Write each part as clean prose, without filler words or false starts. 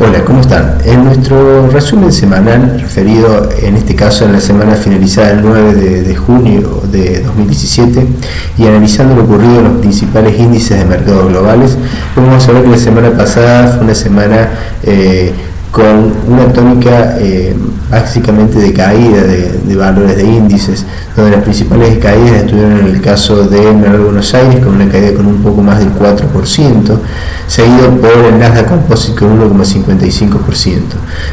Hola, ¿cómo están? En nuestro resumen semanal, referido en este caso en la semana finalizada el 9 de junio de 2017 y analizando lo ocurrido en los principales índices de mercados globales, vamos a ver que la semana pasada fue una semana con una tónica básicamente de caída de valores de índices, donde las principales caídas estuvieron en el caso de Merval Buenos Aires con una caída con un poco más del 4%, seguido por el Nasdaq Composite con 1,55%,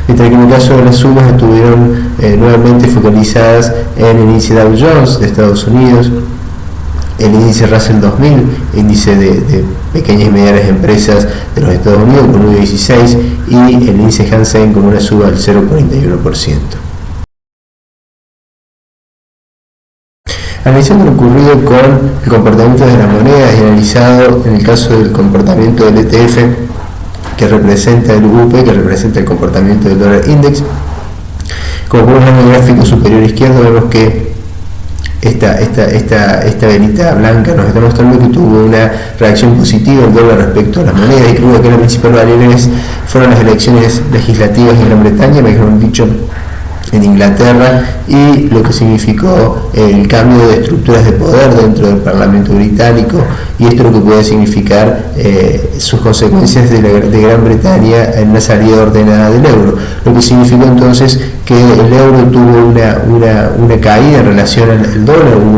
mientras que en el caso de las subas estuvieron nuevamente focalizadas en el índice Dow Jones de Estados Unidos, el índice Russell 2000, índice de pequeñas y medianas empresas de los Estados Unidos con 1,16 y el índice Hang Seng con una suba del 0,41%. Analizando lo ocurrido con el comportamiento de las monedas y analizado en el caso del comportamiento del ETF que representa el UP, que representa el comportamiento del dólar index, como podemos ver en el gráfico superior izquierdo vemos que esta velita blanca nos está mostrando que tuvo una reacción positiva el dólar respecto a las monedas, y creo que la principal variable fueron las elecciones legislativas en Gran Bretaña, mejor dicho en Inglaterra, y lo que significó el cambio de estructuras de poder dentro del Parlamento británico, y esto lo que puede significar sus consecuencias de Gran Bretaña en una salida ordenada del euro, lo que significó entonces que el euro tuvo una caída en relación al dólar, hubo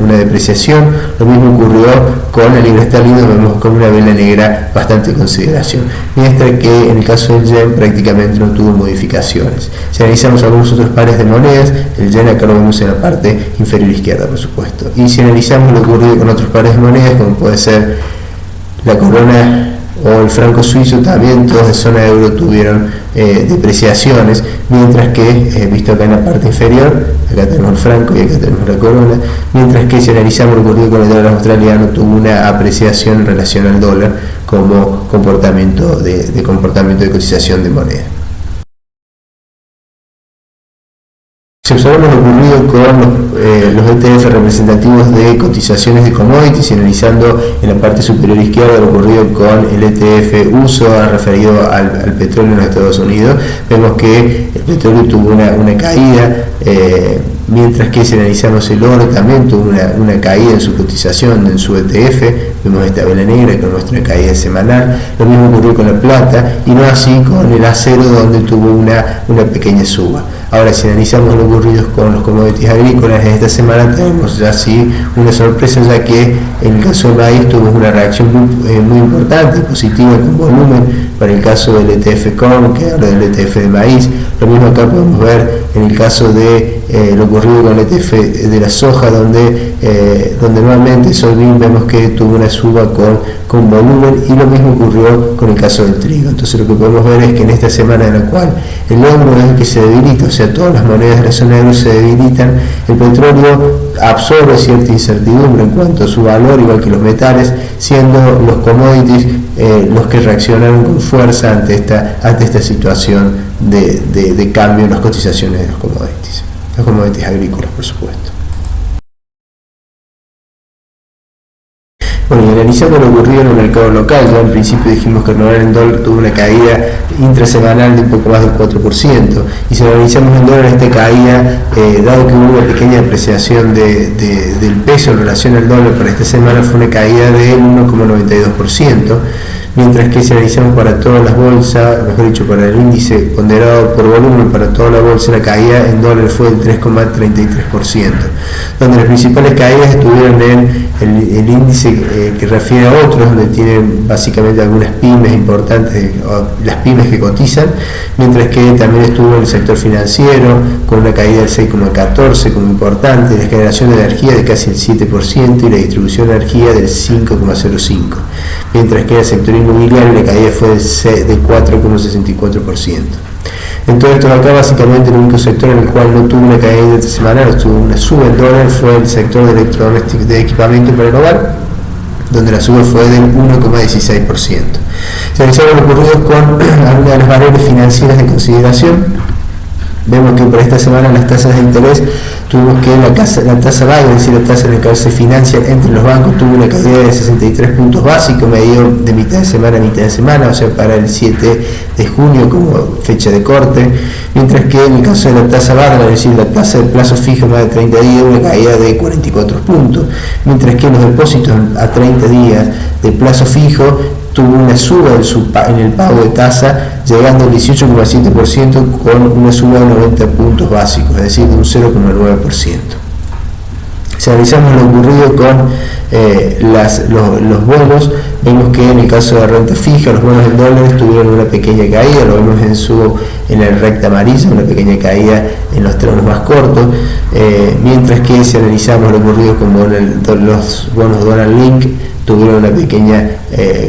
una depreciación. Lo mismo ocurrió con la libra esterlina, vemos con una vela negra bastante consideración, mientras que en el caso del yen prácticamente no tuvo modificaciones. Si analizamos algunos otros pares de monedas, el yen acá lo vemos en la parte inferior izquierda, por supuesto, y si analizamos lo ocurrido con otros pares de monedas, como puede ser la corona o el franco suizo, también todos de zona euro tuvieron depreciaciones, mientras que, visto acá en la parte inferior, acá tenemos el franco y acá tenemos la corona, mientras que si analizamos lo ocurrido con el dólar australiano, tuvo una apreciación en relación al dólar como comportamiento de cotización de moneda. Si observamos lo ocurrido con los ETF representativos de cotizaciones de commodities, y analizando en la parte superior izquierda lo ocurrido con el ETF uso referido al petróleo en los Estados Unidos, vemos que el petróleo tuvo una caída, mientras que si analizamos el oro también tuvo una caída en su cotización, en su ETF, vemos esta vela negra con nuestra caída semanal. Lo mismo ocurrió con la plata, y no así con el acero, donde tuvo una pequeña suba. Ahora, si analizamos lo ocurrido con los commodities agrícolas en esta semana, tenemos ya sí una sorpresa, ya que en el caso del maíz tuvimos una reacción muy importante, positiva, con volumen, para el caso del ETF corn, que habla del ETF de maíz. Lo mismo acá podemos ver en el caso de lo ocurrido con el ETF de la soja, donde nuevamente soybean vemos que tuvo una suba con volumen, y lo mismo ocurrió con el caso del trigo. Entonces lo que podemos ver es que en esta semana en la cual el euro es el que se debilita, o sea, todas las monedas de la zona euro se debilitan, el petróleo absorbe cierta incertidumbre en cuanto a su valor, igual que los metales, siendo los commodities los que reaccionaron con fuerza ante esta situación de cambio en las cotizaciones de los commodities agrícolas, por supuesto. Bueno, y analizando lo ocurrido en el mercado local, ya en principio dijimos que el dólar tuvo una caída intrasemanal de un poco más del 4%, y si analizamos el dólar, esta caída, dado que hubo una pequeña apreciación del peso en relación al dólar para esta semana, fue una caída del 1,92%, mientras que si analizamos para todas las bolsas, mejor dicho, para el índice ponderado por volumen para toda la bolsa, la caída en dólar fue del 3,33%, donde las principales caídas estuvieron en el índice que refiere a otros, donde tienen básicamente algunas pymes importantes, las pymes que cotizan, mientras que también estuvo el sector financiero con una caída del 6,14% como importante, la generación de energía de casi el 7% y la distribución de energía del 5,05%, mientras que el sector inmobiliario la caída fue de 4,64%. En todo esto acá, básicamente el único sector en el cual no tuvo una caída semanal, tuvo una suba en dólar, fue el sector de electrodomésticos, de equipamiento para el hogar, donde la suba fue del 1,16%. Se analizaron los ocurridos con algunas de las variables financieras de consideración. Vemos que por esta semana las tasas de interés tuvimos que la tasa vaga, es decir, la tasa en la que se financian entre los bancos, tuvo una caída de 63 puntos básicos, medido de mitad de semana a mitad de semana, o sea, para el 7 de junio como fecha de corte, mientras que en el caso de la tasa vaga, es decir, la tasa de plazo fijo más de 30 días, una caída de 44 puntos, mientras que los depósitos a 30 días de plazo fijo tuvo una suba en el pago de tasa, llegando al 18,7% con una suba de 90 puntos básicos, es decir, de un 0,9%. Si analizamos lo ocurrido con los bonos, vemos que en el caso de renta fija, los bonos en dólares tuvieron una pequeña caída, lo vemos en la recta amarilla, una pequeña caída en los tramos más cortos, mientras que si analizamos lo ocurrido con los bonos Donald Link, tuvieron una pequeña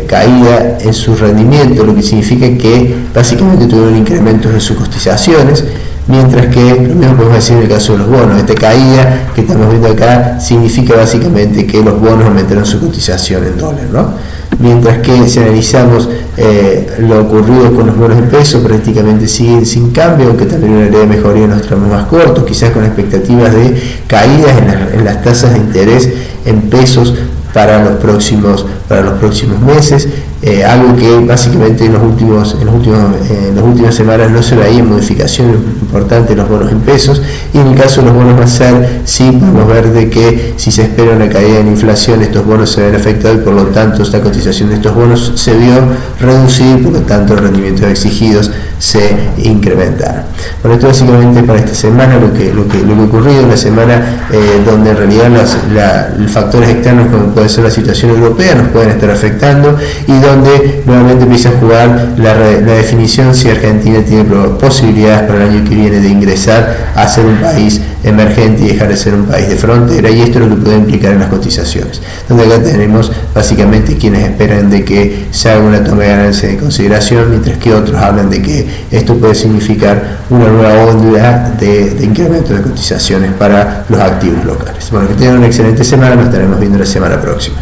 caída en su rendimiento, lo que significa que básicamente tuvieron incrementos en sus cotizaciones, mientras que lo mismo podemos decir en el caso de los bonos. Esta caída que estamos viendo acá significa básicamente que los bonos aumentaron su cotización en dólar, ¿no? Mientras que si analizamos lo ocurrido con los bonos en peso, prácticamente siguen sin cambio, aunque también una leve mejoría en los tramos más cortos, quizás con expectativas de caídas en las tasas de interés en pesos para los próximos meses, algo que básicamente en las últimas semanas no se veía modificación importante en los bonos en pesos, y en el caso de los bonos MASER sí podemos ver de que si se espera una caída en la inflación, estos bonos se ven afectados y por lo tanto esta cotización de estos bonos se vio reducida y por lo tanto los rendimientos exigidos se incrementaron. Bueno, esto básicamente para esta semana lo que ocurrido, una semana donde en realidad los factores externos como puede ser la situación europea nos pueden estar afectando, y donde nuevamente empieza a jugar la definición si Argentina tiene posibilidades para el año que viene de ingresar a ser un país emergente y dejar de ser un país de frontera, y esto es lo que puede implicar en las cotizaciones, donde acá tenemos básicamente quienes esperan de que se haga una toma de ganancia de consideración, mientras que otros hablan de que esto puede significar una nueva onda de incremento de cotizaciones para los activos locales. Bueno, que tengan una excelente semana, nos estaremos viendo la semana próxima.